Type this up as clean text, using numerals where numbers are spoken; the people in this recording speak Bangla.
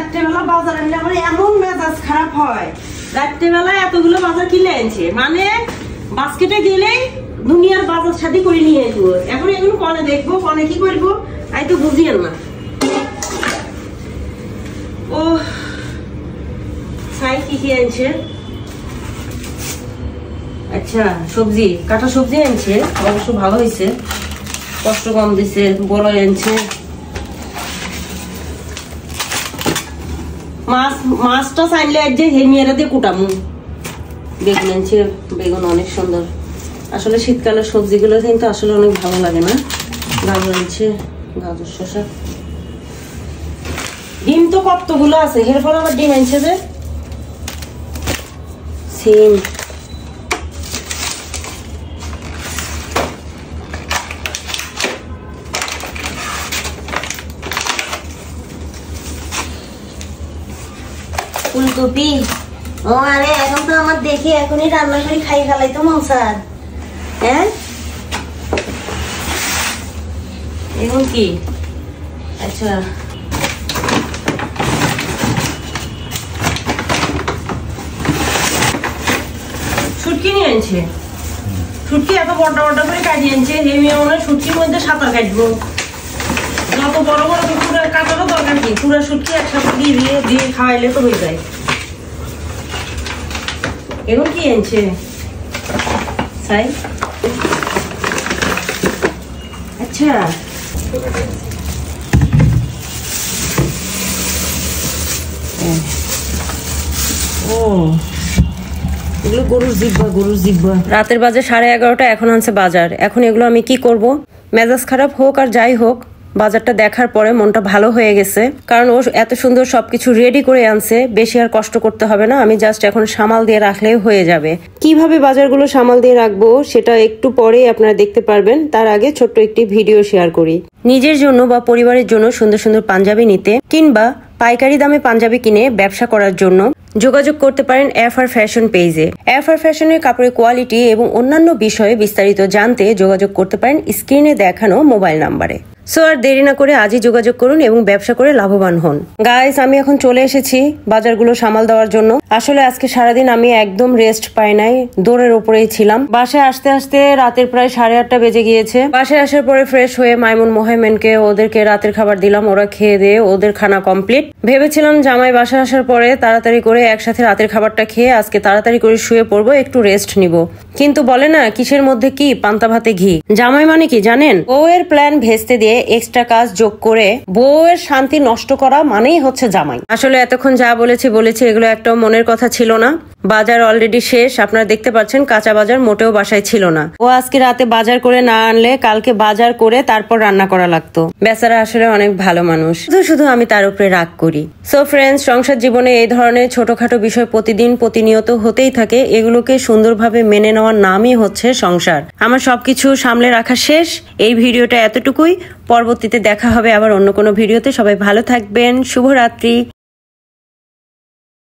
রাত্রেবেলা বাজার আনলে আমার এমন মেজাজ খারাপ হয়। রাত্রেবেলা এতগুলো বাজার কিনে আনছে, মানে বাস্কেটে গেলেই দুনিয়ার বাজার সাথে করে নিয়ে আসবো। এখন এগুলো কনে দেখবো, কনে কি করবো, আমি তো বুঝি না। ও সাই কি কি আনছে? আচ্ছা সবজি, কাটা সবজি আনছে, অবশ্য ভালো হয়েছে, কষ্ট কম দিছে। বড় আনছে মাছটা চাইলে এক যে হেমিয়ারা দিয়ে কুটামু। বেগুন আনছে, বেগুন অনেক সুন্দর। আসলে শীতকালের সবজিগুলো কিন্তু আসলে অনেক ভালো লাগে না। গাজর আনছে, গাজর শসা। ডিম তো কতগুলো আছে, এরপর আবার ডিম আনছে যে সিম। ফুলকপি। ও আরে এখন তো আমার দেখি এখনই রান্না করে খাই ফেলাই তো মশার। হ্যাঁ এখন কি? আচ্ছা শুটকি নিয়ে আনছে, শুটকি এত বড় বড় করে কাটিয়ে আনছে। হেমিয়া মনে হয় শুটকির মধ্যে সাঁতার কাটবো। যত বড় বড় পুরো কাটারও দরকার কি, পুরো শুটকি একসাথে দিয়ে দিয়ে দিয়ে খাওয়াইলে তো হয়ে যায়। এখন কি আনছে সাই? আচ্ছা ও এগুলো গরুর জিহ্বা, গরুর জিহ্বা। রাতের বাজে 11:30, এখন আনছে বাজার। এখন এগুলো আমি কি করব? মেজাজ খারাপ হোক আর যাই হোক, বাজারটা দেখার পরে মনটা ভালো হয়ে গেছে, কারণ ও এত সুন্দর সবকিছু রেডি করে আনছে। বেশি আর কষ্ট করতে হবে না, আমি জাস্ট এখন সামাল দিয়ে রাখলেই হয়ে যাবে। কিভাবে বাজারগুলো সামাল দিয়ে রাখবো সেটা একটু পরেই আপনারা দেখতে পারবেন। তার আগে ছোট্ট একটি ভিডিও শেয়ার করি। নিজের জন্য বা পরিবারের জন্য সুন্দর সুন্দর পাঞ্জাবি নিতে কিংবা পাইকারি দামে পাঞ্জাবি কিনে ব্যবসা করার জন্য যোগাযোগ করতে পারেন এফআর ফ্যাশন পেজে। এফআর ফ্যাশনের কাপড়ের কোয়ালিটি এবং অন্যান্য বিষয়ে বিস্তারিত জানতে যোগাযোগ করতে পারেন স্ক্রিনে দেখানো মোবাইল নাম্বারে। সো আর দেরি না করে আজই যোগাযোগ করুন এবং ব্যবসা করে লাভবান হন। গাইস, আমি এখন চলে এসেছি বাজারগুলো সামাল দেওয়ার জন্য। আসলে আজকে সারাদিন আমি একদম রেস্ট পাই নাই, দৌড়ের উপরেই ছিলাম। বাসায় আসতে আসতে রাতের প্রায় 8:30 বেজে গিয়েছে। বাসায় আসার পরে ফ্রেশ হয়ে মাইমুন মোহাইমেনকে ওদেরকে রাতের খাবার দিলাম। ওরা খেয়ে দিয়ে ওদের খানা কমপ্লিট। ভেবেছিলাম জামাই বাসায় আসার পরে তাড়াতাড়ি করে একসাথে রাতের খাবারটা খেয়ে আজকে তাড়াতাড়ি করে শুয়ে পড়বো, একটু রেস্ট নিব। কিন্তু বলে না কিসের মধ্যে কি, পান্তা ভাতে ঘি। জামাই মানে কি জানেন? বউয়ের প্ল্যান ভেস্তে দিয়ে এক্সট্রা কাজ যোগ করে বউয়ের শান্তি নষ্ট করা মানেই হচ্ছে জামাই। আসলে এতক্ষণ যা বলেছি এগুলো একটাও মনের কথা ছিল না। বাজার অলরেডি শেষ, আপনারা দেখতে পাচ্ছেন কাঁচা বাজার মোটেও বাসায় ছিল না। ও আজকে রাতে বাজার করে না আনলে কালকে বাজার করে তারপর রান্না করা লাগতো। বেচারা আসলে অনেক ভালো মানুষ, শুধু আমি তার উপরে রাগ করি। সো ফ্রেন্ডস, সংসার জীবনে এই ধরনের ছোটখাটো বিষয় প্রতিনিয়ত হতেই থাকে। এগুলোকে সুন্দরভাবে মেনে নেওয়ার নামই হচ্ছে সংসার। আমার সবকিছু সামলে রাখা শেষ। এই ভিডিওটা এতটুকুই। পরবর্তীতে দেখা হবে আবার অন্য কোনো ভিডিওতে। সবাই ভালো থাকবেন। শুভরাত্রি।